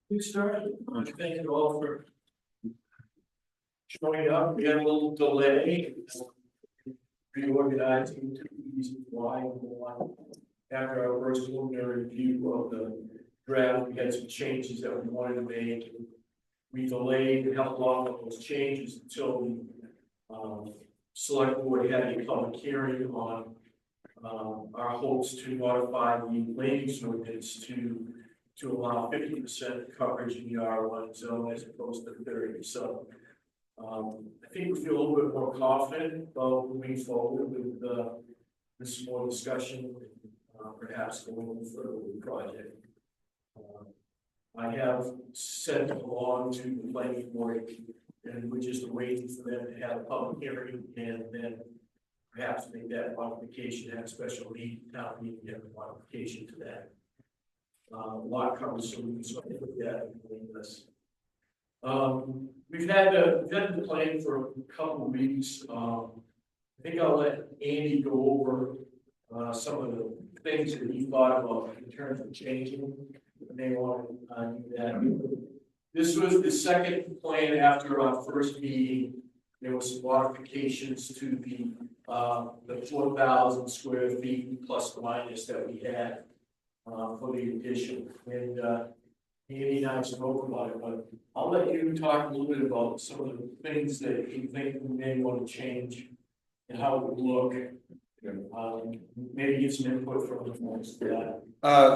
We started. Thank you all for showing up. We had a little delay. Reorganizing two reasons why. One, after our first preliminary review of the draft, we had some changes that we wanted to make. We delayed and held off on those changes until the select board had a public hearing on our hopes to modify the land use ordinance to allow 50% coverage in the R1 zone as opposed to 30. So I think we feel a little bit more confident about moving forward with this more discussion, perhaps going a little further with the project. I have sent along to the planning board, and we're just waiting for them to have a public hearing and then perhaps make that modification, have a special meeting, town meeting, have a modification to that. Lot coverage solution, so I think that this. We've had the plan for a couple of weeks. I think I'll let Andy go over some of the things that he thought about in terms of changing. And they want to do that. This was the second plan after our first meeting. There were some modifications to the 4,000 square feet plus or minus that we had for the addition. And Andy and I spoke about it, but I'll let you talk a little bit about some of the things that you think we may want to change and how it would look. Maybe get some input from the folks for that.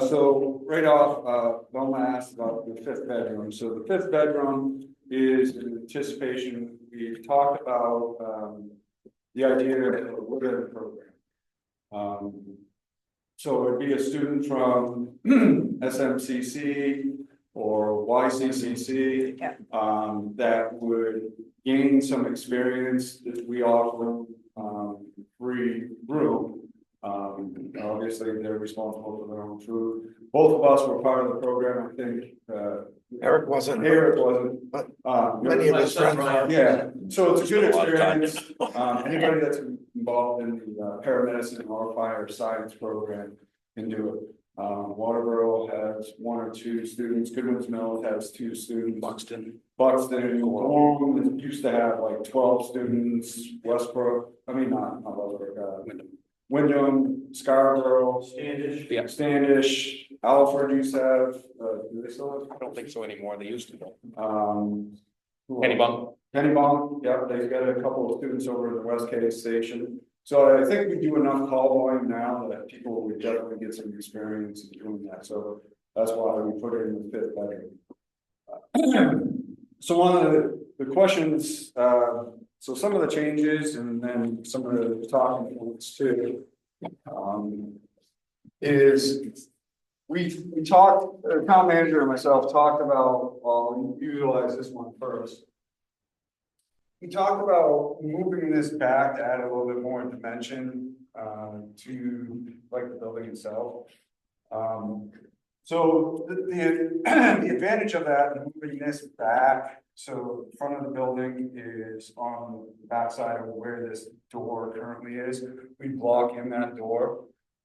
So right off, Velma asked about the fifth bedroom. So the fifth bedroom is in anticipation. We've talked about the idea of a wooded program. So it'd be a student from SMCC or YCCC that would gain some experience that we offer free room. Obviously, they're responsible for their own food. Both of us were part of the program. I think Eric wasn't. But Many of his friends are. Yeah, so it's a good experience. Anybody that's involved in the paramedicine or fire science program can do it. Waterboro has one or two students. Goodwin's Mill has 2 students. Buxton, Gorham used to have like 12 students. Westbrook, I mean not Westbrook. Wyndham, Scarborough, Standish, Alfred used to have. Do they still have? I don't think so anymore. They used to. Kennybunk, yeah, they've got a couple of students over at the West Case station. So I think we do enough call volume now that people would definitely get some experience in doing that. So that's why we put it in the fifth bedroom. So one of the questions, so some of the changes and then some of the talking points too, is we talked, the town manager and myself talked about, I'll utilize this one first. We talked about moving this back to add a little bit more dimension to like the building itself. So the advantage of that, moving this back, so the front of the building is on the back side of where this door currently is. We block in that door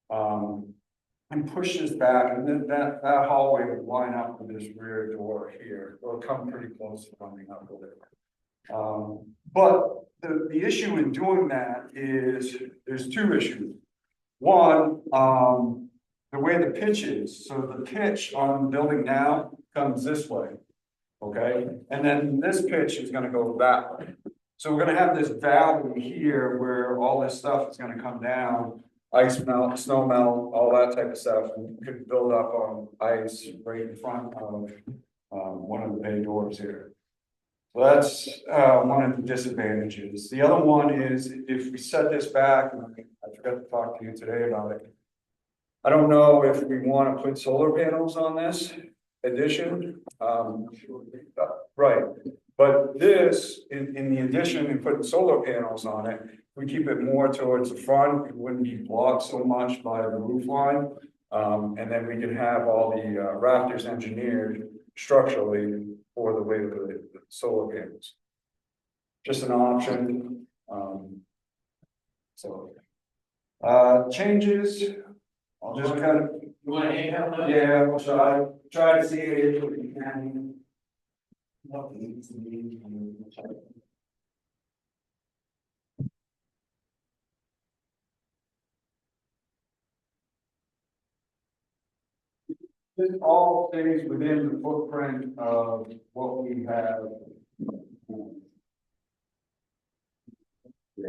and push this back, and then that hallway would line up with this rear door here. It'll come pretty close to lining up with it. But the issue in doing that is there's 2 issues. One, the way the pitch is, so the pitch on the building now comes this way, okay? And then this pitch is gonna go that way. So we're gonna have this valley here where all this stuff is gonna come down, ice melt, snow melt, all that type of stuff, and could build up on ice right in front of one of the bay doors here. So that's one of the disadvantages. The other one is if we set this back, and I forgot to talk to you today about it. I don't know if we want to put solar panels on this addition. Right, but this in the addition and putting solar panels on it, we keep it more towards the front. It wouldn't be blocked so much by the roof line, and then we can have all the rafters engineered structurally for the weight of the solar panels. Just an option. So changes. I'll just kind of You wanna hang out now? Yeah, we'll try to see it if we can. This all stays within the footprint of what we have. Yeah.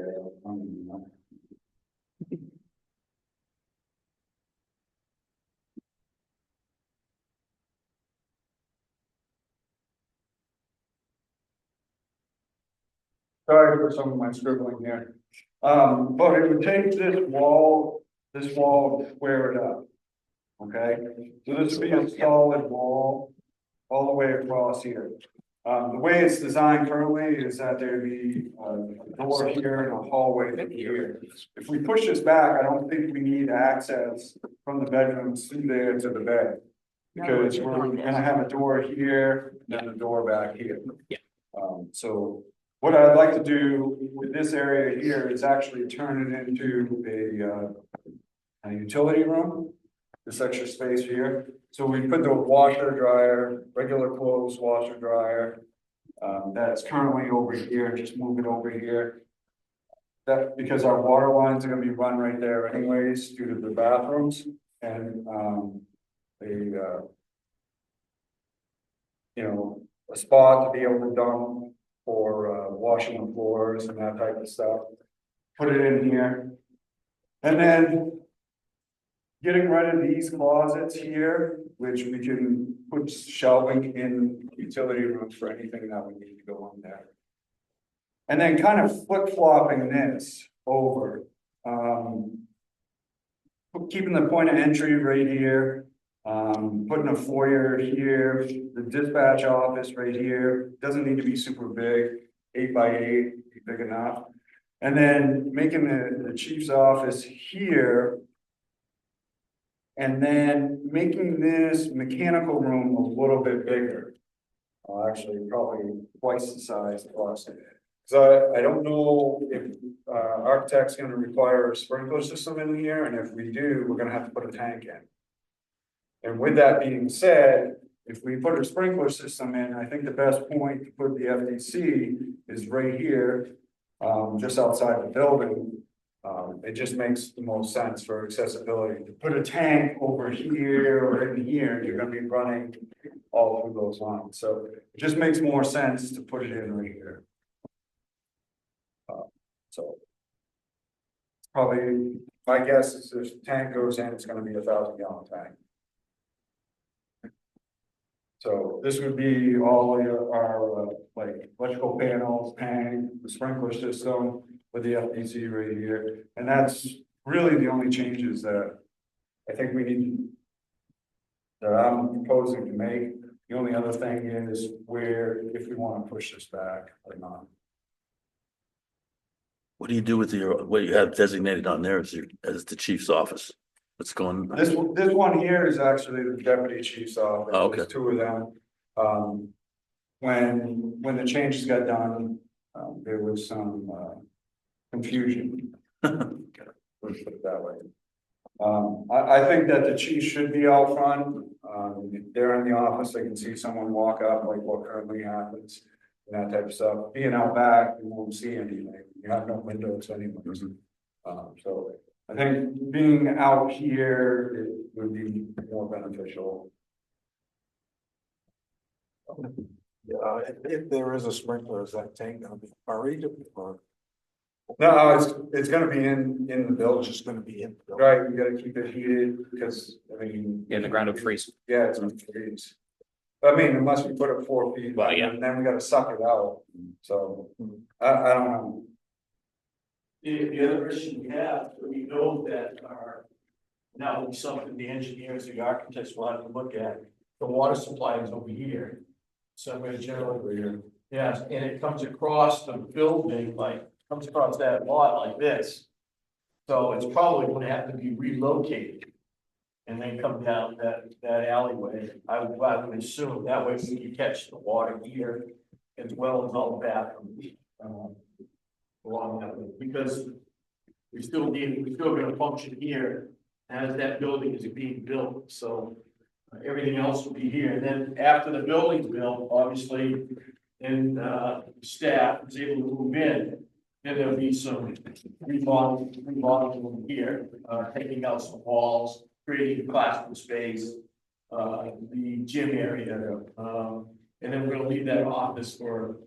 Sorry for some of my scribbling here. But it would take this wall, and square it up. Okay, so this would be a solid wall all the way across here. The way it's designed currently is that there'd be a door here and a hallway from here. If we push this back, I don't think we need access from the bedrooms through there to the bed. Because we're gonna have a door here, and then a door back here. Yeah. So what I'd like to do with this area here is actually turn it into a utility room. This extra space here, so we put the washer dryer, regular clothes washer dryer. That's currently over here, just move it over here. That because our water lines are gonna be run right there anyways due to the bathrooms and a spot to be able to dump for washing the floors and that type of stuff. Put it in here. And then getting rid of these closets here, which we can put shelving in utility rooms for anything that we need to go on there. And then kind of flip-flopping this over. Keeping the point of entry right here. Putting a foyer here, the dispatch office right here, doesn't need to be super big, 8 by 8, big enough. And then making the chief's office here. And then making this mechanical room a little bit bigger. Actually, probably twice the size plus. So I don't know if architect's gonna require a sprinkler system in here, and if we do, we're gonna have to put a tank in. And with that being said, if we put a sprinkler system in, I think the best point to put the FDC is right here, just outside the building. It just makes the most sense for accessibility. To put a tank over here or in here, you're gonna be running all through those lines. So it just makes more sense to put it in right here. So probably, my guess is if the tank goes in, it's gonna be a 1,000-gallon tank. So this would be all our like electrical panels, tank, the sprinkler system with the FDC right here. And that's really the only changes that I think we need, that I'm proposing to make. The only other thing is where, if we want to push this back or not. What do you do with what you have designated on there as the chief's office? What's going? This one here is actually the deputy chief's office. Oh, okay. There's 2 of them. When the changes got done, there was some confusion. Let's put it that way. I think that the chief should be out front. If they're in the office, they can see someone walk up, like what currently happens, and that type of stuff. Being out back, you won't see anything. You have no windows anyways. So I think being out here it would be more beneficial. If there is a sprinkler, is that tank gonna be buried or No, it's gonna be in the building. just gonna be in? the building? Right, you gotta keep it heated because, I mean. In the ground would freeze. Yeah, it's gonna freeze. I mean, unless we put it 4 feet. Well, yeah. And then we gotta suck it out, so, I don't know. The other issue we have, we know that now it's something the engineers, the architects will have to look at, the water supply is over here. Somewhere generally, yes, and it comes across the building, comes across that lot like this. So it's probably gonna have to be relocated. And then come down that alleyway, I would assume, that way we can catch the water here as well as all the bathrooms. Along that way, because we're still gonna function here as that building is being built, so everything else will be here. And then after the building's built, obviously, and staff is able to move in, then there'll be some remodeling here, taking out some walls, creating classroom space, the gym area, and then we're gonna leave that office for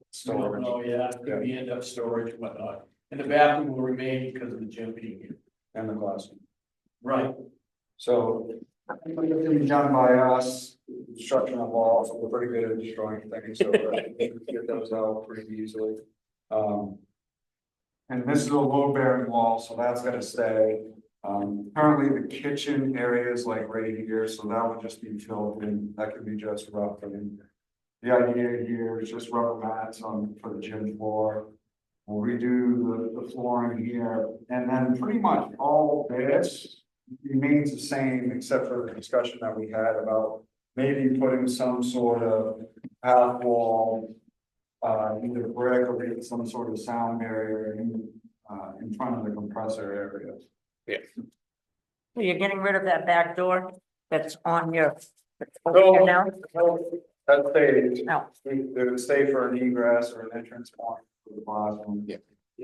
Storage. Oh, yeah, maybe end up storage and whatnot. And the bathroom will remain because of the gym being here. And the classroom. Right. So, everything done by us, construction of walls, we're pretty good at destroying things, so we can get those out pretty easily. And this is a load bearing wall, so that's gonna stay. Currently the kitchen area is like right here, so that would just be filled in, that could be just rough. And the idea here is just rubber mats for the gym floor. We'll redo the flooring here, and then pretty much all this remains the same, except for the discussion that we had about maybe putting some sort of half wall, either brick or maybe some sort of sound barrier in front of the compressor area. So you're getting rid of that back door that's on your, that's over here now? That's stay, No. they would stay for an egress or an entrance point for the bathroom. Yeah,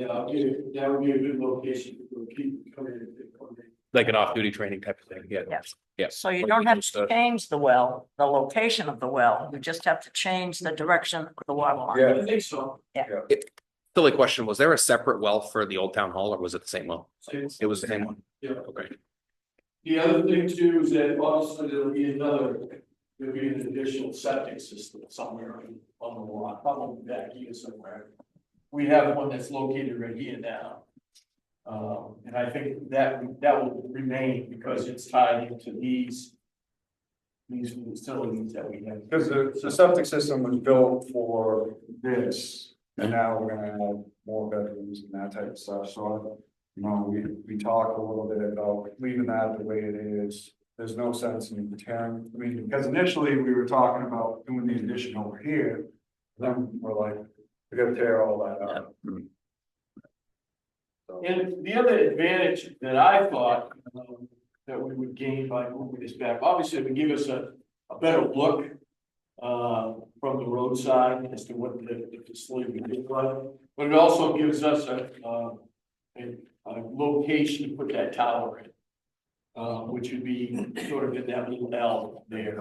that would be a good location for people coming in. Like an off-duty training type of thing, yeah. Yes. Yes. So you don't have to change the well, the location of the well, you just have to change the direction of the water line. Yeah. I think so. Silly question, was there a separate well for the old town hall or was it the same well? It was the same one, Yeah. okay. The other thing too is that also there'll be an additional septic system somewhere on the lot, probably back here somewhere. We have one that's located right here now. And I think that will remain because it's tied into these facilities that we have. Because the septic system was built for this, and now we're gonna add more bedrooms and that type of stuff, so. We talked a little bit about leaving that the way it is. There's no sense in tearing, because initially we were talking about doing the addition over here. Then we're like, we gotta tear all that out. And the other advantage that I thought that we would gain by moving this back, obviously it would give us a better look from the roadside as to what the facility would look like. But it also gives us a location to put that tower in, which would be sort of in that little L there,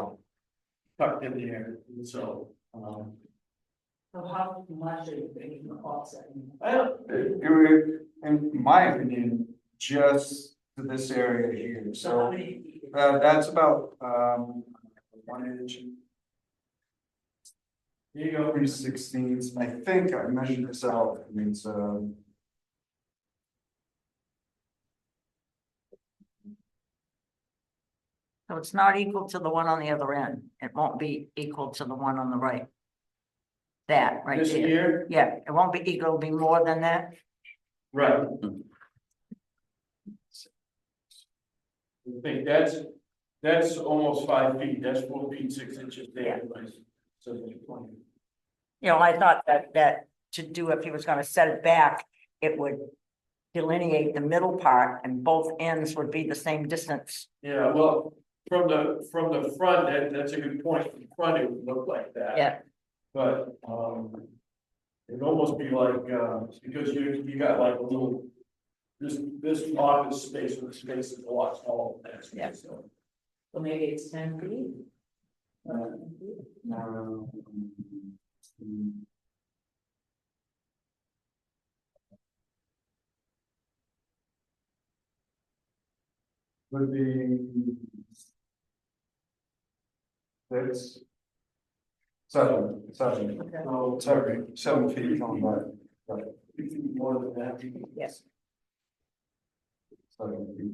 tucked in there, and so. So how much are you thinking of offsetting? It would, in my opinion, just to this area here, so that's about 1 inch. Here you go. 3/16. I think I measured this out, So it's not equal to the one on the other end, it won't be equal to the one on the right. That right This there, here, yeah, it won't be equal, it'll be more than that. right. I think that's almost 5 feet, that's 4 feet 6 inches there. So it's 20. You know, I thought that to do, if he was gonna set it back, it would delineate the middle part and both ends would be the same distance. Yeah, well, from the front, that's a good point, from the front it would look like that. Yeah, But, it'd almost be like, because you got like a little, this office space, where the space is a lot smaller than that Yeah. space, so. so maybe it's 10 feet. would be. Six. 7. So, Sorry, 7 feet on that. 50 feet more than that. Yes, 7 feet.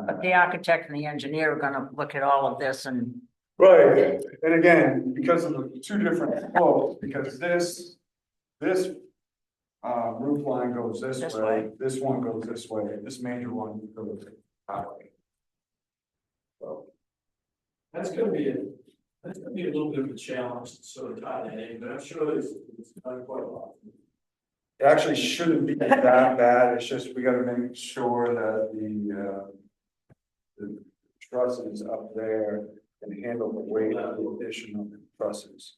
but the architect and the engineer are gonna look at all of this and, Right, and again, because of the 2 different slopes, because this. Roof line goes this This way, way. this one goes this way, this major one goes that way. So, That's gonna be a little bit of a challenge to sort of tie that in, but I'm sure it's done quite a lot. it actually shouldn't be that bad, it's just we gotta make sure that the trusses up there and handle the weight of the additional trusses.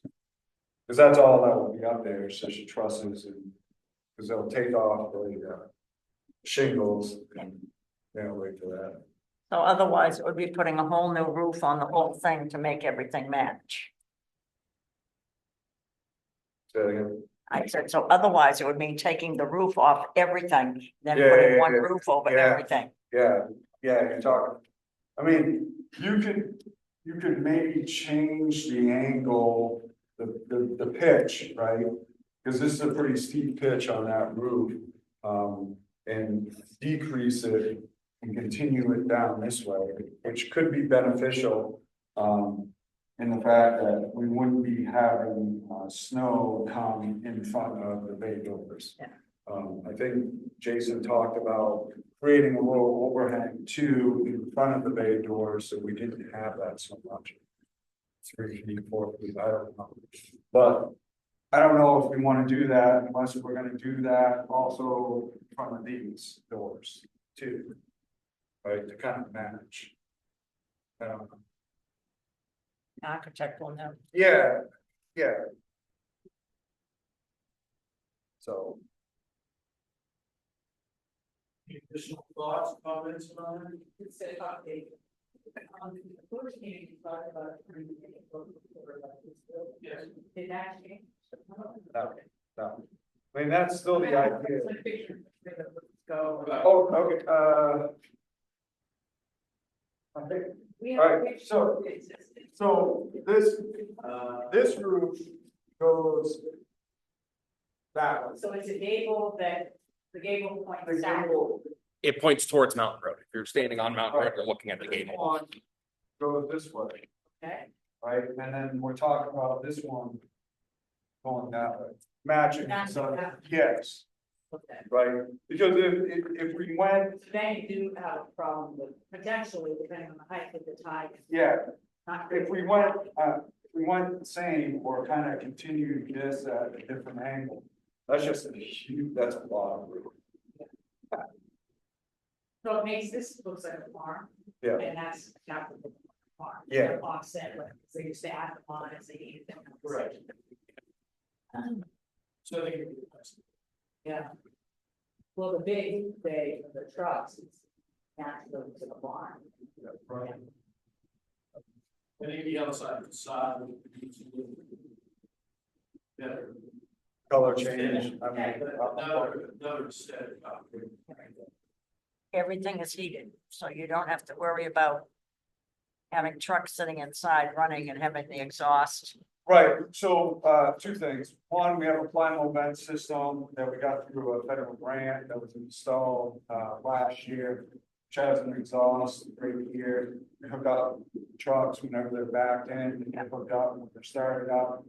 Cause that's all that will be up there, is just trusses and, cause they'll take off the shingles and they'll wait for that. So otherwise it would be putting a whole new roof on the whole thing to make everything match. So again, I said, so otherwise it would mean taking the roof off everything, then Yeah, putting yeah, one yeah. roof over Yeah. everything. yeah, you're talking, I mean, you could maybe change the angle, the pitch, right? Cause this is a pretty steep pitch on that roof, and decrease it and continue it down this way, which could be beneficial. In the fact that we wouldn't be having, snow come in front of the bay doors. Yeah. I think Jason talked about creating a little overhang too in front of the bay doors, so we didn't have that so much. 3 feet, 4 feet, I don't know, but I don't know if we want to do that unless we're gonna do that also in front of these doors too. Right, to kind of manage. I don't know. Architect will know. Yeah, yeah. So, Any additional thoughts, comments on it? It's a update. The first meeting, you talked about turning the book over like this bill. Yes. Did that change? no. I mean, that's still the idea. It's like picture, let's go. Oh, okay, I think, We have all a right, picture so- of the existing. so this roof goes that way. So it's a gable that, the gable points The south. gable It points towards Mountain Road. If you're standing on Mountain Road, you're looking at the gable. one goes this way, Okay, right, and then we're talking about this one going that way, matching, Matching so, that. yes, okay. right, because if we went, So then you do have a problem with potentially, depending on the height of the tide, yeah, not. if we went the same or kind of continued this at a different angle, that's just a huge, that's a lot of roof. So it makes this looks like a farm. Yeah. And that's not the farm. Yeah. Offset, like, so you say at the farm, it's the. Right. So I think it'd be nice. Yeah. Well, the big bay of the trucks is naturally to the barn. Right. I think the outside facade would be better. Color change, I mean, Another set. Everything is heated, so you don't have to worry about having trucks sitting inside running and having the exhaust. right, so, two things, one, we have a Plano vent system that we got through a federal grant that was installed, last year. Which has an exhaust right here, we hook up trucks whenever they're backed in, they get hooked up when they're started up.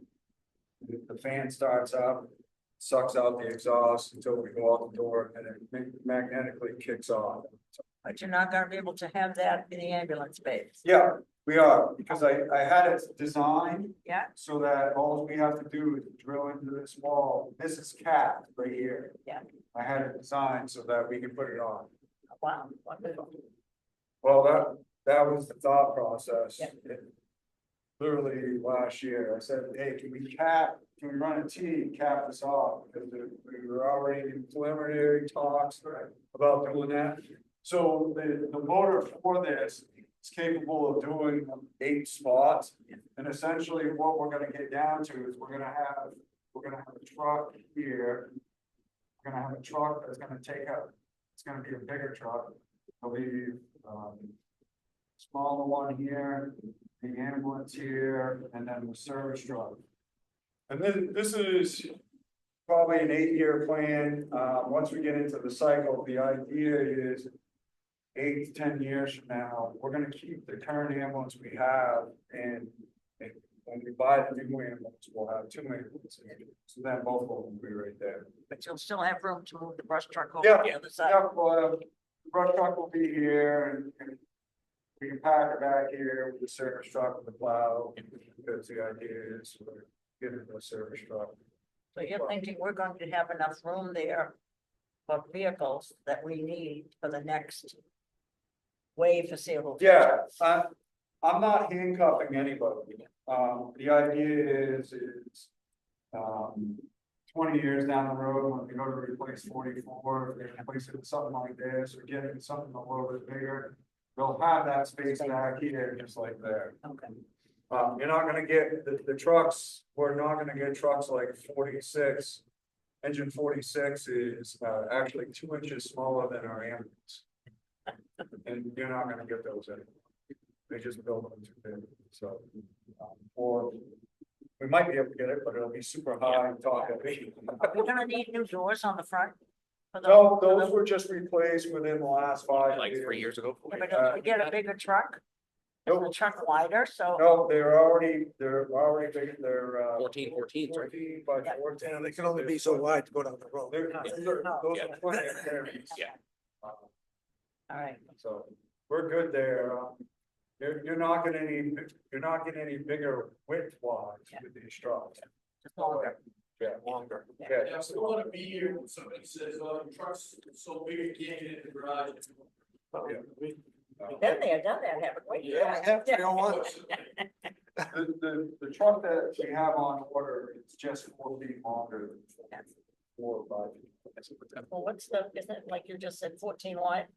The fan starts up, sucks out the exhaust until we go out the door and it magnetically kicks off. But you're not gonna be able to have that in the ambulance bays. Yeah, we are, because I had it designed. Yeah. So that all we have to do is drill into this wall, this is capped right here. Yeah. I had it designed so that we can put it on. Wow, wonderful. Well, that was the thought process. Yeah. Literally last year, I said, hey, can we run a T, cap this off, because we were already in preliminary talks about doing that. So the motor for this is capable of doing 8 spots, and essentially what we're gonna get down to is we're gonna have a truck here. We're gonna have a truck that's gonna take up, it's gonna be a bigger truck, I believe, smaller one here, the ambulance here, and then the service truck. And then this is probably an 8-year plan. Once we get into the cycle, the idea is 8 to 10 years from now, we're gonna keep the current ambulance we have, and when we buy the new ambulance, we'll have 2 ambulances. So then both of them will be right there. But you'll still have room to move the brush truck over Yeah, the other side. Yeah, well, the brush truck will be here and we can pack it back here with the service truck with the plow. Because the idea is we're getting the service truck. So you're thinking we're going to have enough room there for vehicles that we need for the next way foreseeable. Yeah, I'm not handcuffing anybody. The idea is, um, 20 years down the road, when we go to replace 44, if they replace it with something like this, or get it with something a little bit bigger, they'll have that space back here, just like there. Okay. You're not gonna get, the trucks, we're not gonna get trucks like 46. Engine 46 is, actually 2 inches smaller than our ambulance. And you're not gonna get those anymore. They just build them too big, so, or we might be able to get it, but it'll be super high and top heavy. We're gonna need new doors on the front. for No, for those were just replaced within the last 5 years. Like 3 years ago. Yeah, but if we get a bigger truck, is the truck wider, so. No, they're already big, they're, 14, 14, right? 14 by Yeah. 14. And they can only be so wide to go down the road. Those Yeah. are plenty of carries. Yeah. All right, So, we're good there, you're not getting any bigger width wise Yeah. with these trucks. just longer. Yeah, Longer. yeah, Yeah, we don't wanna be here when somebody says, oh, your truck's so big you can't get in the garage. We've been there, done that, haven't we? Yeah, I have to go on. the truck that we have on order is just 4 feet longer than Yeah. 4 or 5 feet. Well, what's the, isn't it like you just said, 14 wide?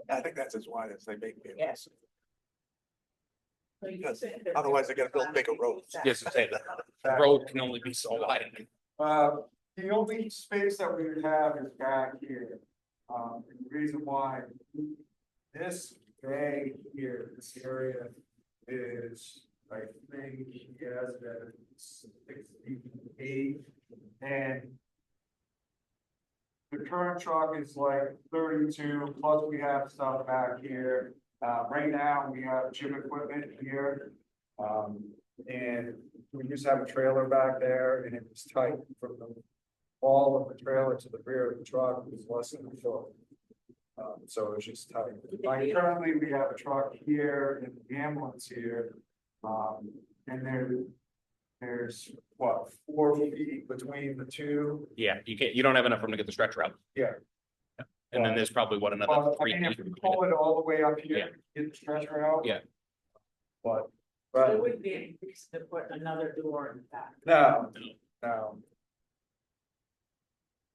I think that's as wide as they make it. Yes. So you Because said there's otherwise they gotta build bigger roads. Yes, to say the road can only be so wide. The only space that we would have is back here. And the reason why this bay here, this area is, I think he has that 68, and the current truck is like 32, plus we have stuff back here. Right now, we have gym equipment here. And we just have a trailer back there, and it was tight from the wall of the trailer to the rear of the truck, it was less than a foot. So it's just tight. Like currently, we have a truck here and the ambulance here. And there's what, 4 feet between the two? Yeah, you don't have enough room to get the stretcher out. Yeah. And then there's probably what, another Well, I 3 mean, if feet. we pull it all the way up Yeah. here, get the stretcher out. Yeah. But, So it but, would be a fix to put another door in the back. no, no.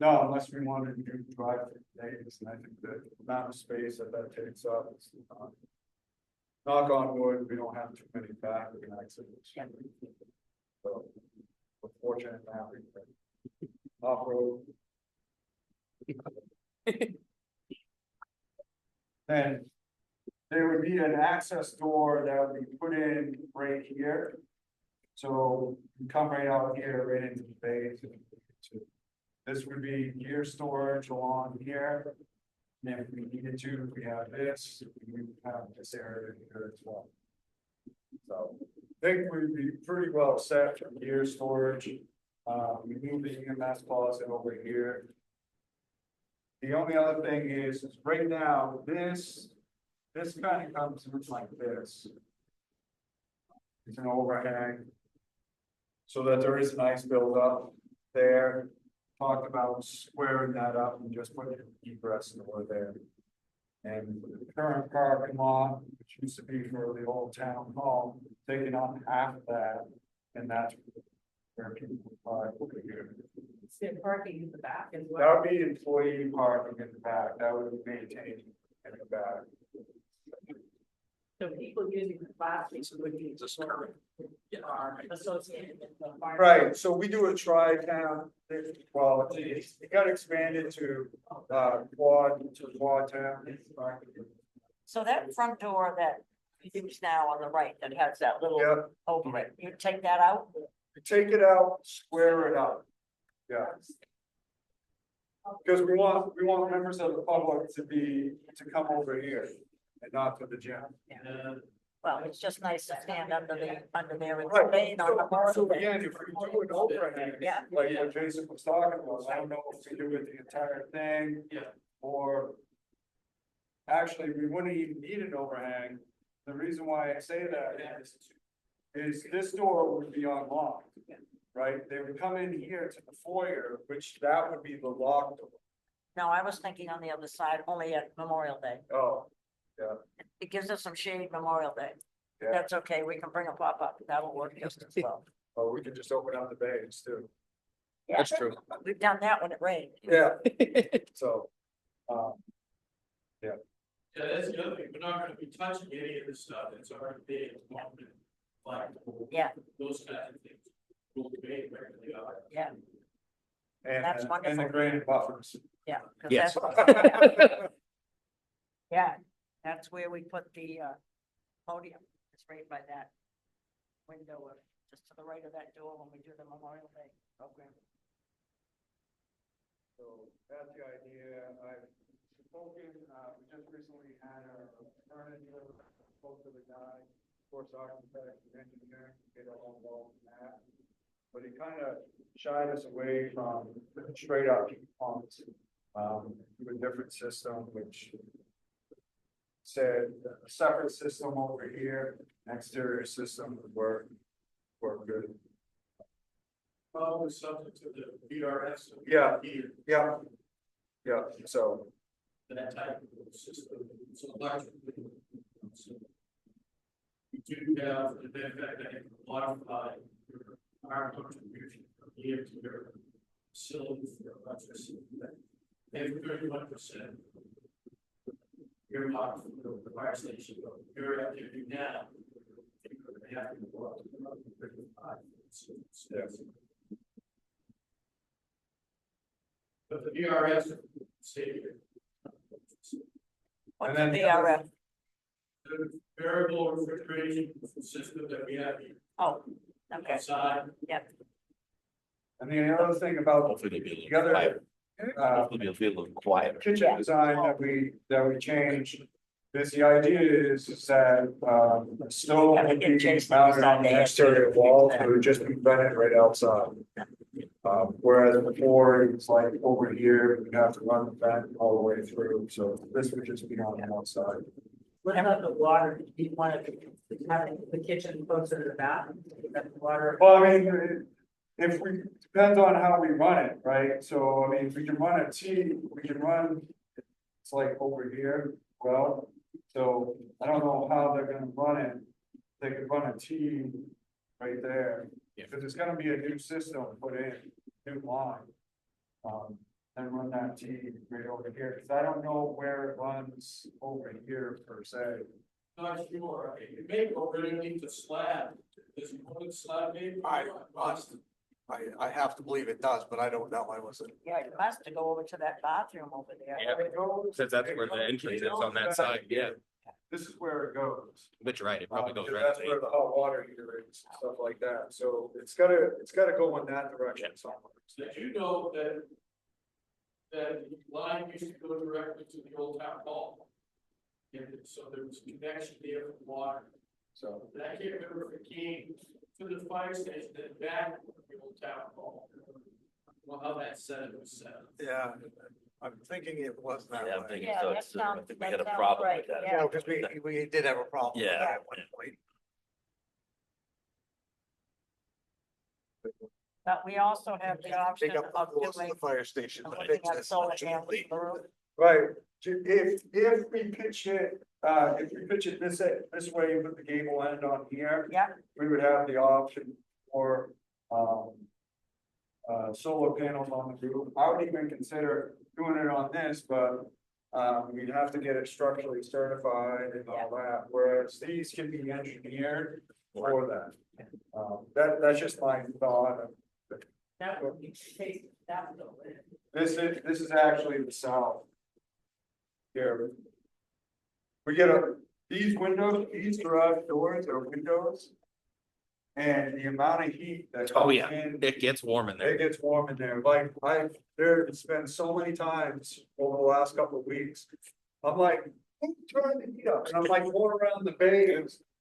No, unless we wanted to do drive-through days, and I think the amount of space that takes up is, knock on wood, we don't have too many back accidents. So, we're fortunate now, we can off-road. Then there would be an access door that would be put in right here. So you come right out here, right into the bay. This would be gear storage along here. And if we needed to, we have this, we would have this area here as well. So I think we'd be pretty well set for gear storage. We move the EMS closet over here. The only other thing is right now, this kind of comes in like this. It's an overhang. So that there is a nice buildup there. Talked about squaring that up and just putting an egress door there. And the current parking lot, which used to be for the old town hall, taking on half of that, and that's where people would park over here. Is there parking in the back as That well? would be employee parking in the back, that would be maintained in the back. So people using the classrooms would be associated with the fire. Right, so we do a tri-town, well, it got expanded to, quad town. So that front door that you use now on the right that has that little Yeah, over it, you take that out? take it out, square it up. Yeah. Because we want members of the public to come over here and not to the gym. Well, it's just nice to stand under there and Right. rain on the So morning. again, if we do an overhang, Yeah. like what Jason was talking about, I don't know if we do it the entire thing. Yeah. Or. Actually, we wouldn't even need an overhang. The reason why I say that is this door would be unlocked. Right? They would come in here to the foyer, which that would be the locked door. No, I was thinking on the other side, only at Memorial Day. Oh, It gives us some shade Memorial Day. yeah, That's okay, we can bring a pop-up, that'll work just as well. oh, we can just open up the bays too. Yeah, That's true. we've done that when it rained. Yeah, so, Yeah, that's the other thing, we're not gonna be touching any of this stuff that's already there. Like. Yeah. Those kinds of things. Will be made regularly. Yeah, and, That's and the wonderful. graded buffers. yeah. 'cause Yes. that's- Yeah, that's where we put the podium, it's right by that window, just to the right of that door when we do the Memorial Day program. So that's the idea. I've spoken, we just recently had our furniture, spoke to the guy, of course, architect and engineer, get all involved in that. But he kind of shied us away from straight up heat pumps, to a different system, which said a separate system over here, exterior system would work good. Probably subject to the VRS. Yeah. Here, Yeah. Yeah, so, that type of system, it's electric. We do have, in fact, I can modify our contribution from here to your facility for electricity. Every 31%. You're not from the fire station, you're at there now. You have to go up to 35. But the VRS, say, What's then the the other- VRF? the variable refrigeration system that we have Oh, okay, outside. and the other thing about Hopefully they'll be a the little other, quieter. uh, Hopefully they'll be a little quieter. kitchen design that we changed. Is the idea is that, the stove Yeah, we would get be Jason mounted beside on the the head. exterior wall, so it would just be vented right outside. Whereas before, it's like over here, we'd have to run the vent all the way through, so this would just be on the outside. What about the water? Do you want to have the kitchen closer to the bathroom? That the water. Well, I mean, if we, depends on how we run it, right? So, I mean, if we can run a T, we can run, it's like over here, well, so I don't know how they're gonna run it. They could run a T right there, Yeah. because it's gonna be a new system put in, new line. And run that T right over here, because I don't know where it runs over here per se. Not sure, it may go underneath the slab, there's one slab maybe. I have to believe it does, but I don't know. I wasn't. yeah, you must to go over to that bathroom over there. Yeah. Since that's where the entrance is on that side, yeah, This is where it goes. but you're right, it probably goes Because right. that's where the hot water heater is, stuff like that, so it's gotta go in that direction somewhere. Did you know that? That the line used to go directly to the old town hall? And so there was a connection there for water, So, and I can't remember if it came to the fire station and back to the old town hall. Well, how that set was set up. Yeah, I'm thinking it was that Yeah, I'm way. thinking Yeah, so. that It's, I sounds- think we that had a sounds problem right, with that. yeah. Yeah, because we did have a problem. with Yeah. that at one point. But we also have the option Big up of the walls of doing, the fire station. of to looking fix at this, solar panels unfortunately. on the roof. right, if we pitch it, this way with the gable end on here. Yeah. We would have the option for, solar panels on the roof. I would even consider doing it on this, but. We'd have to get it structurally certified and all that, whereas these can be engineered for that. That's just my thought. That would be safe, that would go in. This is actually the south. Here. We get these windows, these garage doors are windows. And the amount of heat that. Oh, comes yeah. in, It gets warm in there. It gets warm in there, like, there's been so many times over the last couple of weeks. I'm like, turn the heat up, and I'm like going around the bay,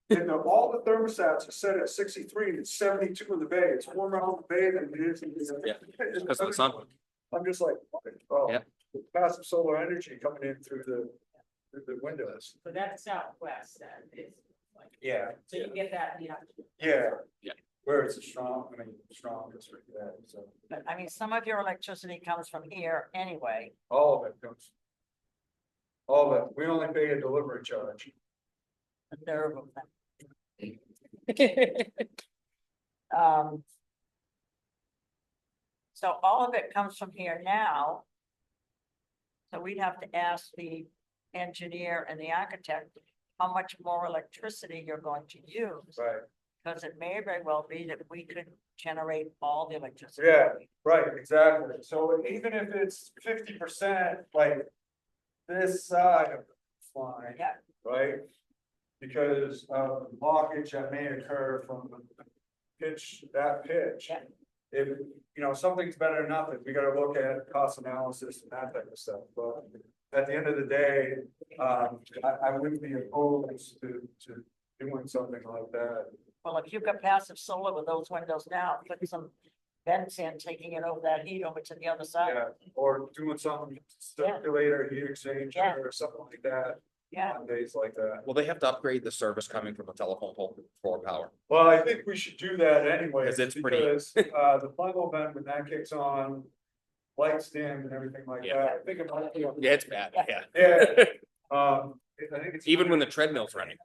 and all the thermostats are set at 63, and it's 72 in the bay, it's warmer out the bay than it is. Yeah, Because of the sun. I'm just like, oh, Yeah. passive solar energy coming in through the windows. So that's southwest then, it's like, Yeah. so you get that, yeah. Yeah. Yeah. Where it's it's the strongest right there, so But I mean, some of your electricity comes from here anyway. all of it comes. All of it, we only pay a delivery charge. The nerve of them. So all of it comes from here now. So we'd have to ask the engineer and the architect how much more electricity you're going to use. Right. Because it may very well be that we could generate all the electricity. Yeah. Right, exactly, so even if it's 50%, like this side of the line. Yeah. Right? Because of the blockage that may occur from the pitch, that pitch. Yeah. If, you know, something's better than nothing, we gotta look at cost analysis and that type of stuff, but at the end of the day, I wouldn't be opposed to doing something like that. Well, if you've got passive solar with those windows now, put some vents in, taking it over that heat over to the other side. Yeah, or doing something circulator, heat exchanger or something like that. Yeah. On days like that. Well, they have to upgrade the service coming from a telephone pole for power. Well, I think we should do that anyway. 'Cause it's pretty- Because, the plug vent, when that kicks on, lights dim and everything like Yeah. that, I think it might be. Yeah, it's bad, yeah. Yeah, I think it's. Even when the treadmill's running.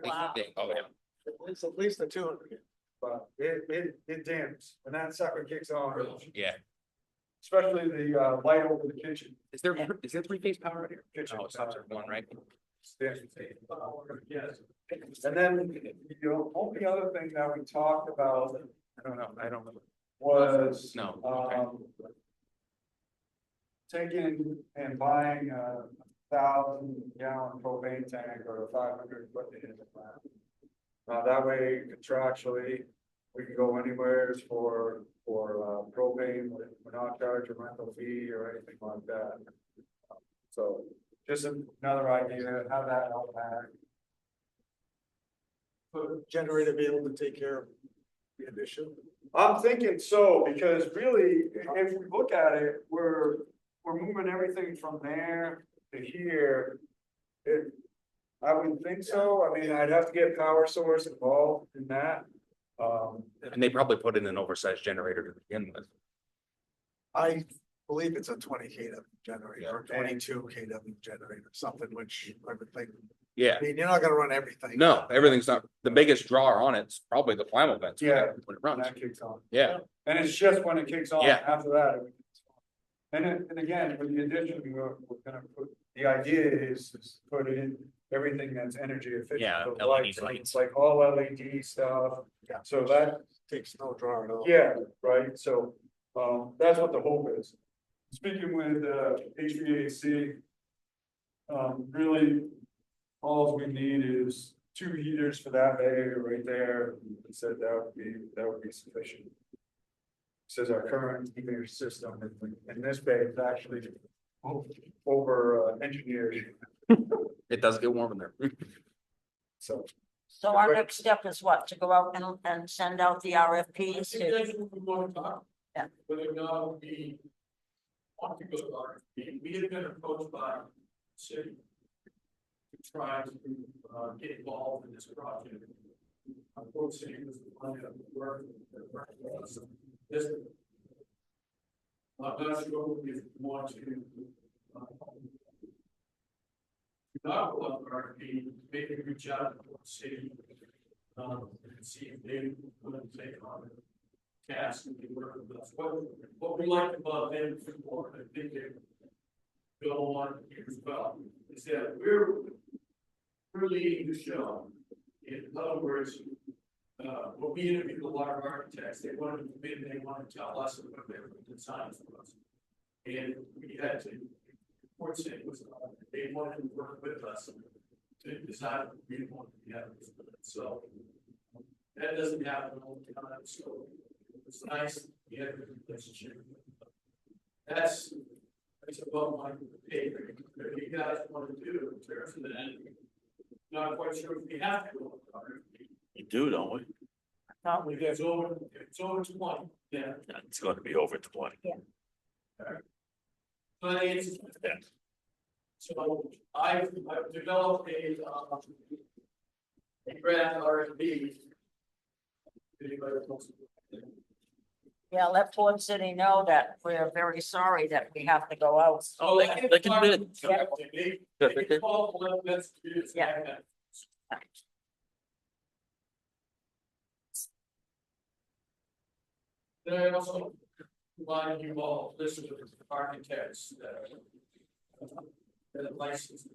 Wow. Oh, yeah. It's at least a 200. But it dims, when that sucker kicks on, Yeah. especially the, light over the kitchen. Is there 3-phase power right here? Kitchen. Oh, it's not one, right? Yes. And then, the only other thing that we talked about I don't know, I don't know. was. No, okay. Taking and buying a 1,000-gallon propane tank or a 500 foot in the plant. That way contractually, we can go anywhere for propane, we're not charging a rental fee or anything like that. So just another idea, how that help back. Generator be able to take care of the addition. I'm thinking so, because really, if we look at it, we're moving everything from there to here. I wouldn't think so, I mean, I'd have to get power source involved in that. And they probably put in an oversized generator to begin with. I believe it's a 20 kW generator or Yeah. 22 kW generator, something which I would think. Yeah, I mean, you're not gonna run everything. no, everything's not, the biggest drawer on it's probably the Plymouth vents. Yeah. When it When runs, that kicks on. yeah, And it's just when it kicks on, Yeah. after that. And again, with the addition, we're gonna put, the idea is to put in everything that's energy efficient. Yeah, the LED so lights. It's like all LED stuff, Yeah. so that, Takes no draw at all. yeah, right, so, that's what the hope is. Speaking with, HVAC. Really, all we need is 2 heaters for that area right there, and said that would be sufficient. Says our current heating system in this bay is actually over engineered, it does get warm in there. so. So our next step is what? To go out and send out the RFPs to, That's what we want to talk. Yeah. Whether or not we want to go to RFP, we have been approached by the city. To try to get involved in this project. Unfortunately, it was the one that worked. This. I'm not sure if you want to. Not go up RFP, maybe reach out to the city. And see if they want to take on the task and work with us. What we like about them before, I think they go on here as well, is that we're leading the show. In other words, when we interviewed a lot of architects, they wanted to come in, they wanted to tell us what they were designing for us. And we had to, fortunately, was, they wanted to work with us to decide what we wanted to have. So that doesn't happen all the time, so it's nice, we have a good relationship. That's above my pay grade. If you guys want to do in terms of that, not quite sure if we have to go with RFP. You do, don't we? If it's over 20, yeah. It's going to be over 20. But it's, so I've developed a draft RFP. Anybody else? Yeah, let Ford City know that we're very sorry that we have to go out. Oh, they can bid. Yeah. They can call one of us to do this. Yeah. Then I also provide you all list of architects that are licensed.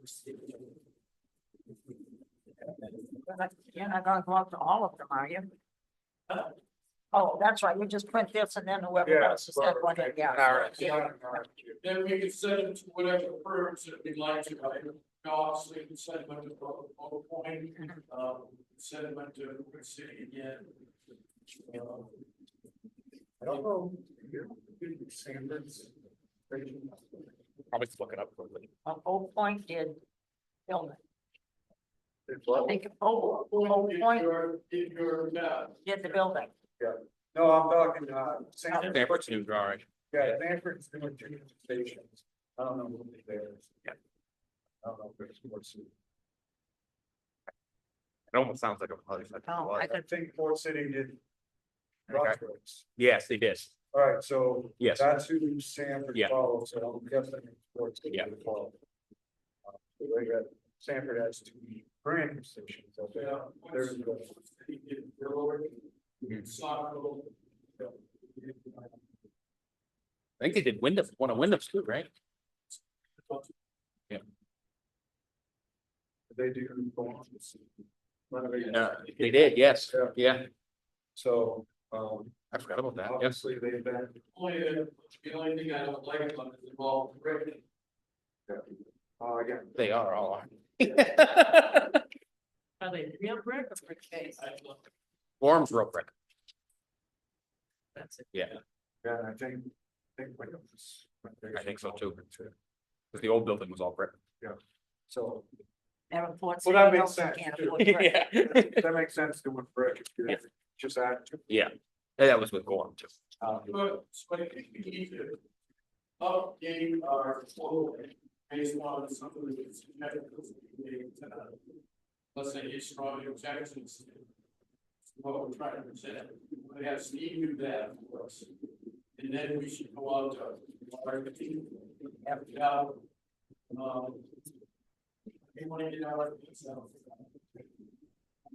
You're not gonna go out to all of them, are you? Oh, that's right, you just print this and then whoever Yeah, wants to send one in, yeah. Then we can send them to whatever firms that we'd like to, right? Obviously, we can send them to Oak Point, send them to Wood City again. I don't know. Probably just look it up quickly. Old Point did film it. It's I what? think Old Point If you're, did the building. No, I'm talking, Sanford. Stanford's new drawing. Yeah, Sanford's doing two stations. I don't know who theirs. Yeah. I don't know if it's Fort City. It almost sounds like a probably. Oh, I I could, think Fort City did. Okay. Crossroads. Yes, they did. All right, so. Yes. That's who Sanford Yeah. follows, so I'm guessing it's Fort City. Yeah. would follow. So they got, Sanford has two brand new stations. up there. There's the- I think they did Wyndham, one of Wyndham's too, right? They do. bonds. They did, yes, yeah, So, I forgot about that, yes. obviously they've been, The only thing I don't like about it is involved brick. again, They are all. are they real brick or brick face? Form's real brick, That's it. yeah, yeah, I think Williams. I think so too. Because the old building was all brick. So, They're in Fort Well, City, that makes those sense, can't too. afford brick. that makes sense doing brick, if you Yeah. just add to. Yeah, and that was with Gorham too. But, so I think we need to update our flow based on some of the significance we made tonight. Let's say it's strong objections. What we're trying to present, we have Steve do that for us. And then we should go out to marketing, have it out. We want to get out of it, so.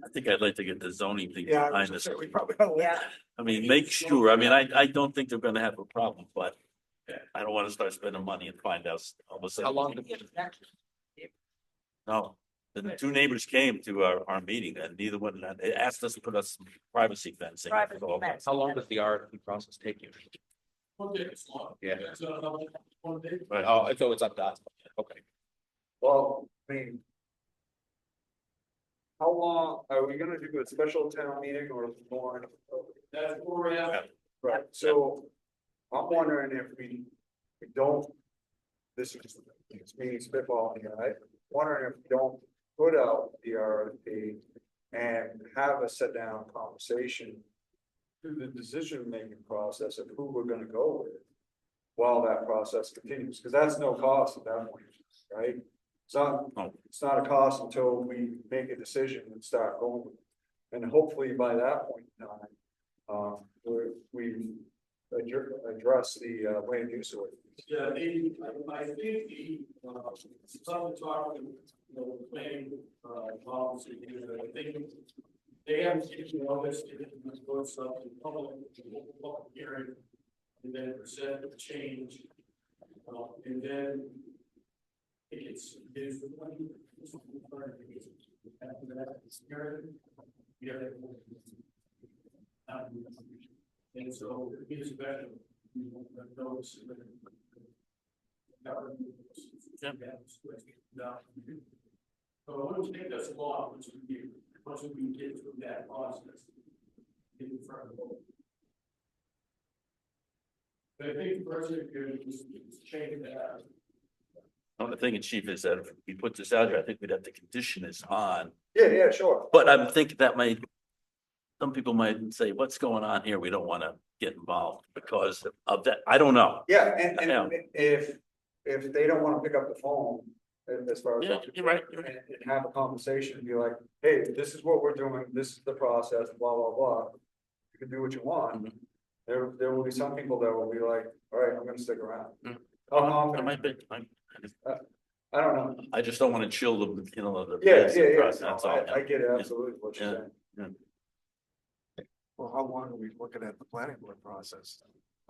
I think I'd like to get the zoning thing Yeah, I behind was us. gonna say, we probably gotta leave. Yeah, I mean, make sure, I mean, I don't think they're gonna have a problem, but I don't wanna start spending money and find out all of a sudden. How long did- No, the two neighbors came to our meeting and neither one, they asked us to put us some privacy fencing. Privacy fence. How long does the RFP process take you? One day it's long. Yeah. That's, one day. Right. Oh, so it's up to us, okay. Well, I mean. How long, are we gonna do a special town meeting or more? That's where we're at. Right, so I'm wondering if we don't. This is, it's me spitballing, right? Wondering if we don't put out the RFP and have a sit down conversation. Through the decision making process of who we're gonna go with. While that process continues, because that's no cost at that point, right? It's not a cost until we make a decision and start going. And hopefully by that point in time, we address the land use ordinance. Yeah, I think the, some talk, planning, policy, I think they have to know this, it's going stuff in public hearing, and then present the change, and then it's, after that, it's hearing, yeah. And so it is better. Notice. So it wouldn't take us long, once we get through that process. In front of them. But I think the first thing good is change that. The thing in chief is that if we put this out here, I think we'd have to condition this on, Yeah, sure. but I'm thinking that might. Some people might say, what's going on here? We don't wanna get involved because of that. I don't know. Yeah, Yeah. and if they don't wanna pick up the phone, as far as. Yeah, you're right. And have a conversation, and be like, hey, this is what we're doing, this is the process, blah, blah, blah. can do what you want. Mhm. There will be some people that will be like, all right, I'm gonna stick around. Mm. How I confident? might be, I don't know. I just don't wanna chill the, the. Yeah, basic yeah, yeah, process, no, That's all. I get it, absolutely what you're Yeah. saying. Well, how long are we looking at the planning board process?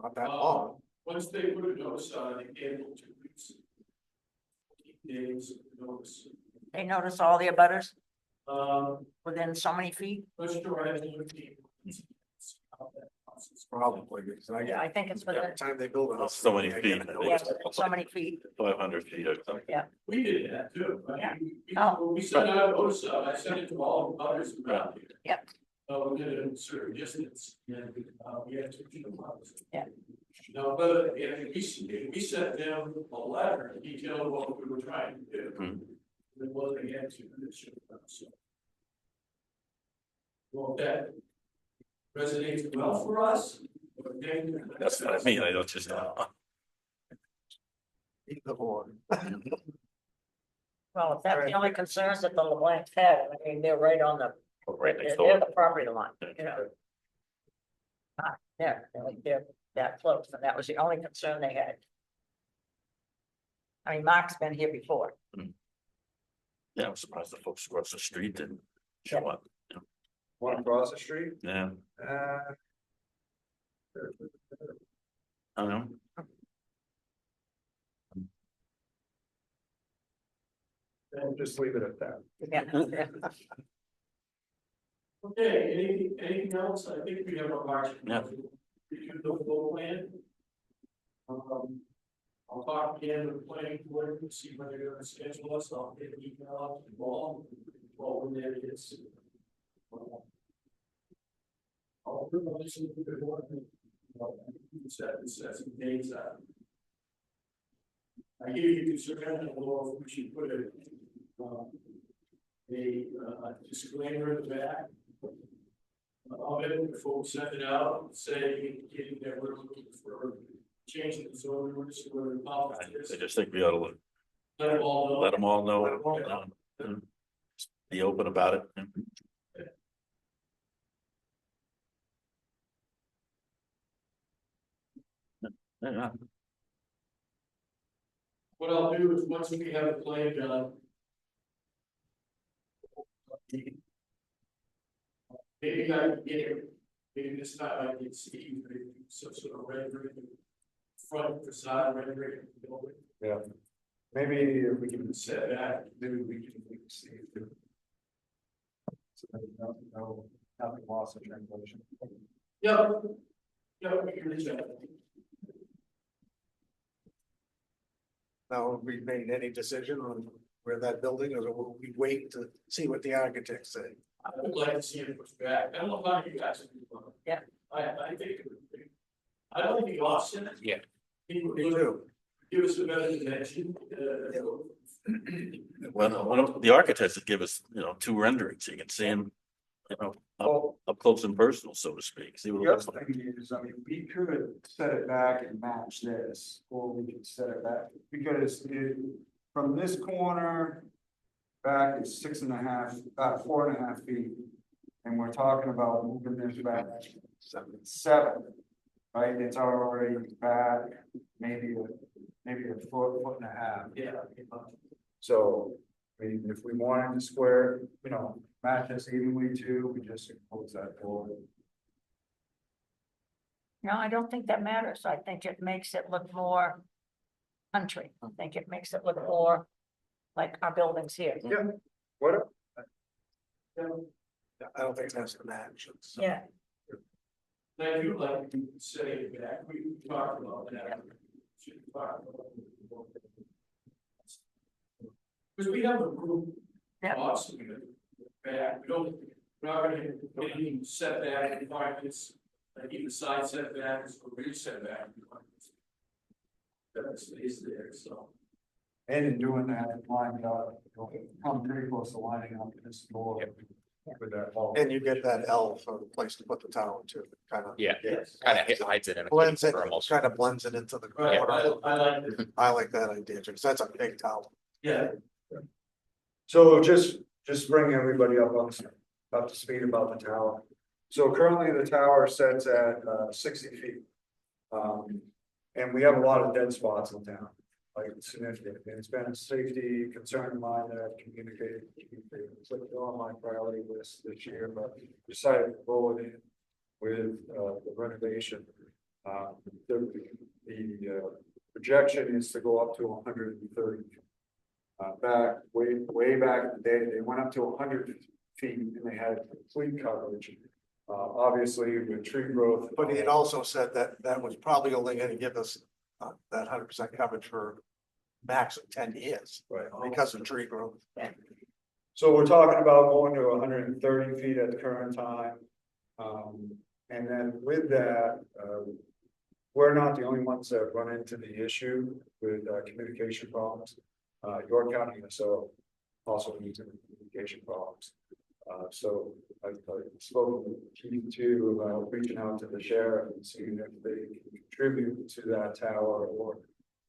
Not that Uh, long. Once they put a notice on, they gave them 2 weeks. 14 days notice. They notice all the abutters Within so many feet. Let's go ahead and look at how that process. Probably, because Yeah, I think it's within, every time they build a house. So many they feet, get a I think. yeah, notice. so many feet. 500 feet or something. We did that too. Yeah. We- Oh. We sent out a notice, I sent it to all the others around here. Yep. We did it in a certain distance, and, we had to keep them up. Yeah. No, but if we sent them a letter detailing what we were trying to do. Hmm. It wasn't again to the ship, so. Well, that resonates well for us. That's what I mean, I don't just. Either or. Well, if that's the only concerns that the LeBlancs had, I mean, they're right on the, Right next they're door. the property line, you know. They're that close, and that was the only concern they had. I mean, Mark's been here before. Yeah, I'm surprised the folks across the street didn't show up. One across the street, Yeah, uh, I don't know. we'll just leave it at that. Yeah. Okay, anything else? I think we have a march. Yeah. We do the full plan. I'll talk again with the planning board and see when they're gonna schedule us. I'll get an email out to the ball. When there is. I'll put on this. Set some dates out. I hear you concerned, I don't know if we should put a disclaimer in the back. Of it before we send it out, say, indicating that we're looking for changing the zoning ordinance to where I just think we ought to let them all know. let them all know. Let 'em all know. Be open about it. Yeah. What I'll do is, once we have a plan done. Maybe I can get it, maybe this time I can see, maybe some sort of rendering. Front facade rendering of the building, Maybe if we can set back. maybe we can see if there. So that nothing lost in translation. Yep. Yep, we can reach out. Now, have we made any decision on where that building is, or will we wait to see what the architects say? I would like to see it pushed back. I don't know how you guys would. Yeah. I think it would be. I don't think Austin. Yeah. He would Me too. give us a better dimension, Well, one of the architects would give us, 2 renderings. You can see them, Well, up close and personal, so to speak. See what it the looks other like. thing is, I mean, we could set it back and match this, or we could set it back, because from this corner. Back is 6.5, 4.5 feet. And we're talking about moving this back 7, right? It's already back, maybe a foot and a half. Yeah. So, I mean, if we wanted to square, match this evenly too, we just close that door. No, I don't think that matters. I think it makes it look more country. I think it makes it look more like our buildings here. Yeah, what? I don't think that's the match. It's- Yeah, I do like to say it back. We talked about that. Should talk about it. Because we have a group. Yeah. Awesome. Back, we're not gonna get any setback requirements, like even side setbacks or rear setback requirements. That stays there, so. And in doing that, it lined up, come pretty close to lining up this door. With that wall. And you get that L for the place to put the tower too, kind of. Yeah, Yes. kind of hides it in a. Blends it, almost. kind of blends it into the. Right, corner. I like it, I like that idea, because that's a big tower. yeah. So just bring everybody up to speed about the tower. So currently the tower sets at 60 feet. And we have a lot of dead spots in town, like significant, and it's been a safety concern of mine that I've communicated. It's like on my priority list this year, but decided to roll it in with the renovation. The projection is to go up to 130. Way back in the day, they went up to 100 feet and they had complete coverage. Obviously with tree growth. But he had also said that that was probably only gonna give us that 100% coverage for max of 10 years. Right. Because of tree growth. So we're talking about going to 130 feet at the current time. And then with that, we're not the only ones that run into the issue with communication problems. York County, so also needs communication problems. So I spoke with Chief too about reaching out to the sheriff and seeing if they can contribute to that tower, or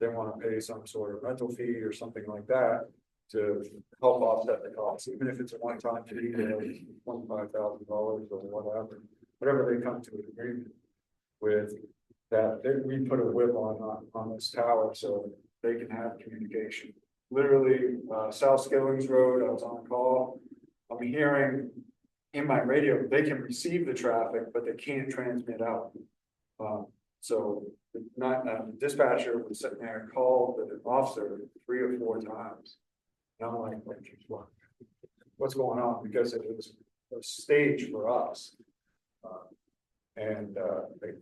they want to pay some sort of rental fee or something like that to help offset the cost, even if it's a one-time fee, $25,000 or whatever they come to an agreement with. That we put a whip on this tower so they can have communication. Literally, South Skillings Road, I was on call. I'm hearing in my radio, they can receive the traffic, but they can't transmit out. So the dispatcher was sitting there and called the officer 3 or 4 times. And I'm like, what's going on? Because it was a stage for us. They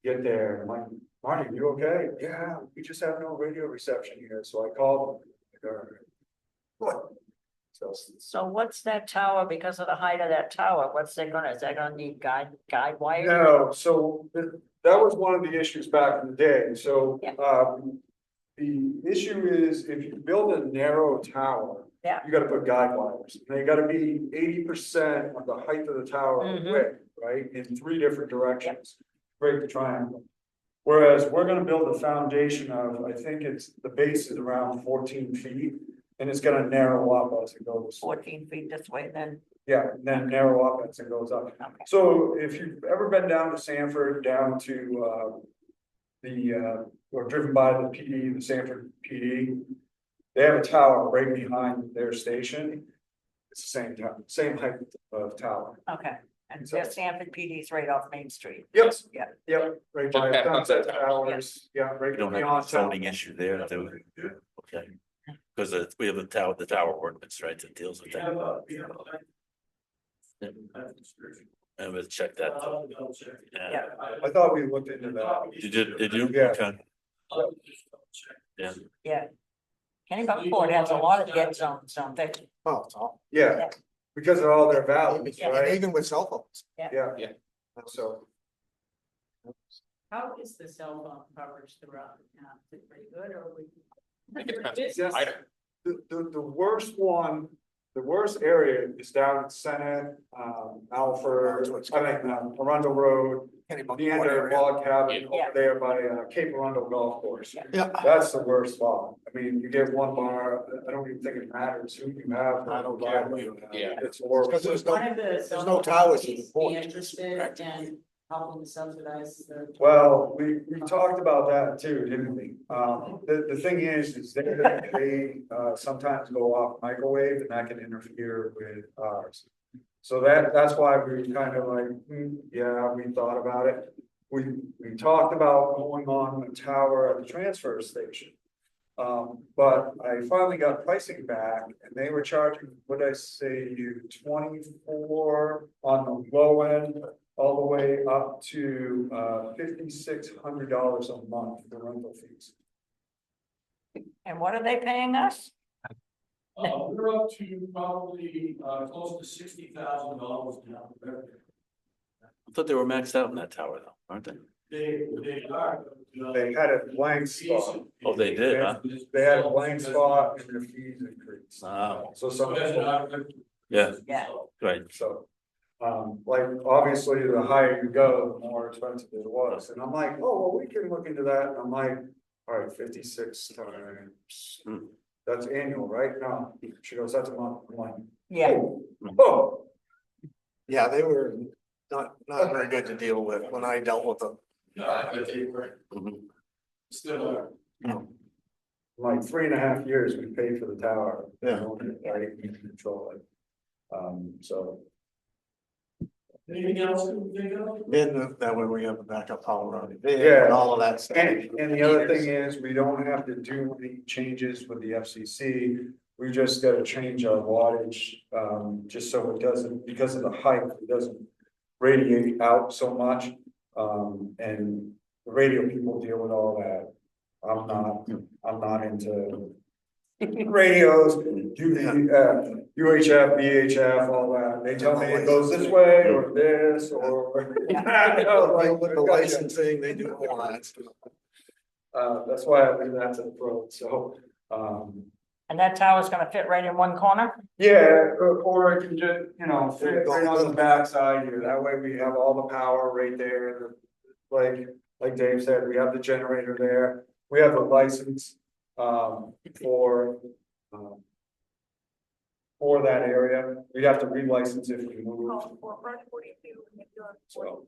get there and I'm like, Marty, you okay? Yeah, we just have no radio reception here. So I called them. What? So what's that tower, because of the height of that tower, is that gonna need guide wires? No, so that was one of the issues back in the day. So Yeah. the issue is if you build a narrow tower. Yeah. You gotta put guide wires. They gotta be 80% of the height of the tower Mhm. width, right? In 3 different directions. Break the triangle. Whereas we're gonna build a foundation of, I think the base is around 14 feet. And it's gonna narrow up as it goes. 14 feet this way, then, Yeah, and then narrow up as it goes up. okay, So if you've ever been down to Sanford, down to or driven by the PD, the Sanford PD. They have a tower right behind their station. It's the same height of tower. okay, and So- their Sanford PD's right off Main Street. Yes. Yeah. Yep, right by Yeah, Sunset Sunset Towers, yeah, right We don't have a beyond town. zoning issue there, do we? Okay. Because we have the tower ordinance, right, that deals with that. And we'll check that. Yeah. I thought we looked into that. Did you? Yeah. Okay. Yeah, Yeah. Kennebunkport has a lot of dead zones, don't they? Oh, it's all. Yeah, because of all their valleys, And right? even with cell phones. Yeah. Yeah. So, How is the cell phone coverage throughout the town? Is it pretty good or we? I think it depends. Business- the worst one, the worst area is down at Senate, Alfred, Arundel Road. Neander area. Log Cabin Yeah. over there by Cape Arundel Golf Course. Yeah. That's the worst spot. I mean, you get one bar, I don't even think it matters who you have. I don't care who you have. Yeah. It's horrible. Because there's no, One of the. there's no towers in the Be port. interested in helping subsidize the. Well, we talked about that too, didn't we? The thing is they sometimes go off microwave and that can interfere with ours. So that's why we kind of like, yeah, we thought about it. We talked about going on a tower at the transfer station. But I finally got pricing back and they were charging, what did I say, you 24 on the low end, all the way up to $5,600 a month for rental fees. And what are they paying us? We're up to probably, close to $60,000 now. I thought they were maxed out in that tower though, aren't they? They are. They had a blank spot. Oh, they did, huh? They had a blank spot and their fees increased. Wow. So some people, Yeah, Yeah. right. so, like, obviously, the higher you go, the more expensive it was. And I'm like, oh, well, we can look into that. And I'm like, all right, 56 times. Hmm. That's annual, right? No, she goes, that's a month. I'm like, Yeah, oh, Yeah, they were not very good to deal with when I dealt with them. Still are. Like 3.5 years we paid for the tower. Yeah. Right, we control it. So, Anything else that we think of? And that way we have a backup power on it. Yeah. And all of that stuff. and the other thing is, we don't have to do any changes with the FCC. We just gotta change our wattage, just so it doesn't, because of the height, it doesn't radiate out so much. And the radio people deal with all that. I'm not into radios, UHF, VHF, all that. They tell me it goes this way or this or. With the licensing, they do all that stuff. That's why I leave that to the pros, so, And that tower's gonna fit right in one corner? yeah, or I can just, fit right on the backside here, that way we have all the power right there. Like Dave said, we have the generator there, we have a license, for that area, we'd have to relicense if we move. So,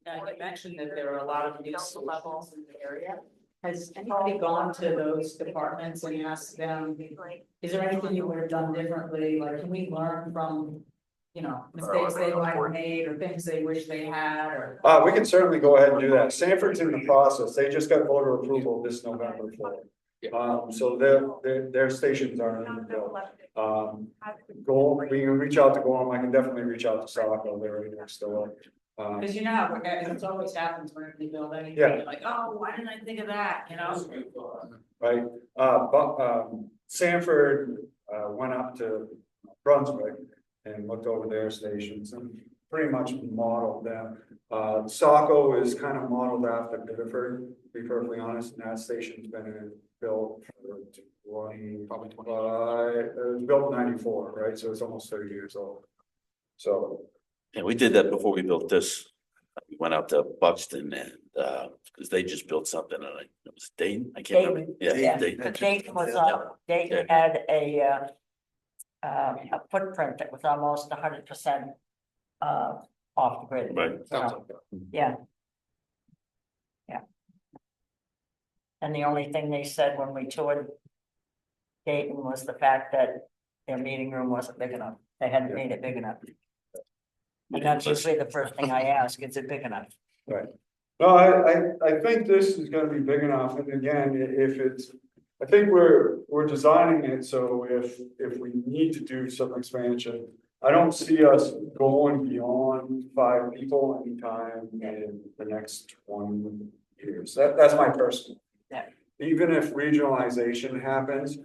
Now, you mentioned that there are a lot of new levels in the area. Has anybody gone to those departments and asked them, is there anything you would have done differently? Like, can we learn from, mistakes they might have made or things they wish they had or? we can certainly go ahead and do that, Sanford's in the process, they just got voter approval this November for it. So their stations are in the bill. Gorham, we can reach out to Gorham, I can definitely reach out to Saco, they're right next door. Cause it's always happens when they build anything, Yeah. you're like, oh, why didn't I think of that, Right, but, Sanford, went up to Brunswick and looked over their stations and pretty much modeled them. Saco is kind of modeled after Biddeford, to be perfectly honest, and that station's been built for probably 25, it was built in 94, right, so it's almost 30 years old. So, Yeah, we did that before we built this. We went out to Buxton and, because they just built something and it was Dayton, I can't remember. Yeah, Dayton. but Dayton was, Dayton had a footprint that was almost 100%, off the grid. Right. Yeah. Yeah. And the only thing they said when we toured Dayton was the fact that their meeting room wasn't big enough. They hadn't made it big enough. And that's usually the first thing I ask, is it big enough? right. No, I think this is gonna be big enough, and again, if it's, I think we're designing it, so if we need to do some expansion. I don't see us going beyond 5 people anytime in the next 20 years, that's my personal. Yeah. Even if regionalization happens,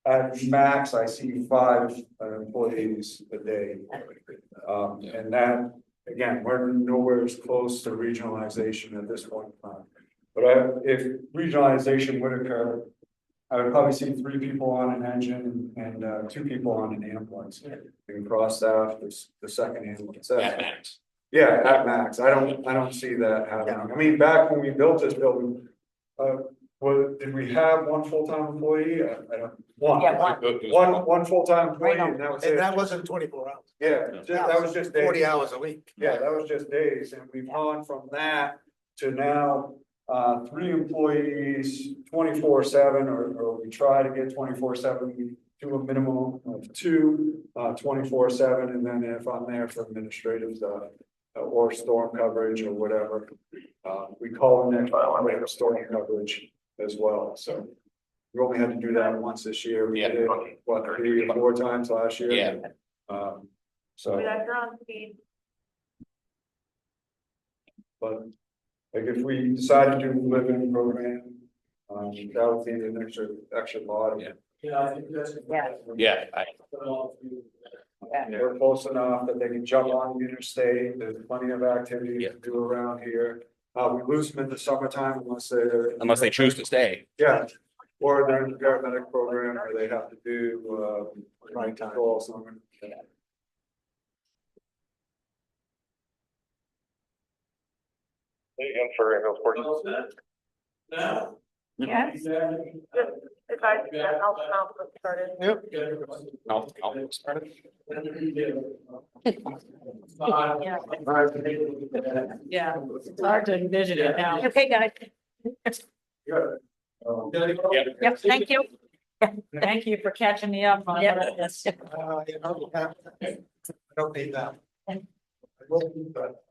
at max, I see 5 employees a day. And that, again, we're nowhere as close to regionalization at this point in time. But if regionalization would occur, I would probably see 3 people on an engine and 2 people on an ambulance. And cross staff, the second ambulance. At max. Yeah, at max. I don't see that happening. I mean, back when we built this building, did we have 1 full-time employee? I don't. Yeah, One full-time employee, and that was And it. that wasn't 24 hours. Yeah, that was just days. 40 hours a week. Yeah, that was just days, and we've gone from that to now, 3 employees, 24/7, or we try to get 24/7. We do a minimum of 2, 24/7, and then if I'm there for administrative stuff, or storm coverage or whatever, we call in there storm coverage as well, so. We only had to do that once this year, we did it, 3 or 4 times last year. Yeah. So. But, like, if we decide to do a living program, that would be an extra lot. Yeah, I think that's. Yeah. We're close enough that they can jump on the interstate, there's plenty of activity to do around here. We lose them in the summertime Unless they choose to stay. Yeah, or they're in the paramedic program where they have to do, right control something. Now, Yes. If I, I'll get started. Yep. I'll start it. Yeah, it's hard to envision it now. Okay, guys. Yep, thank you. Thank you for catching me up on this. You know, I don't need that. I will, but,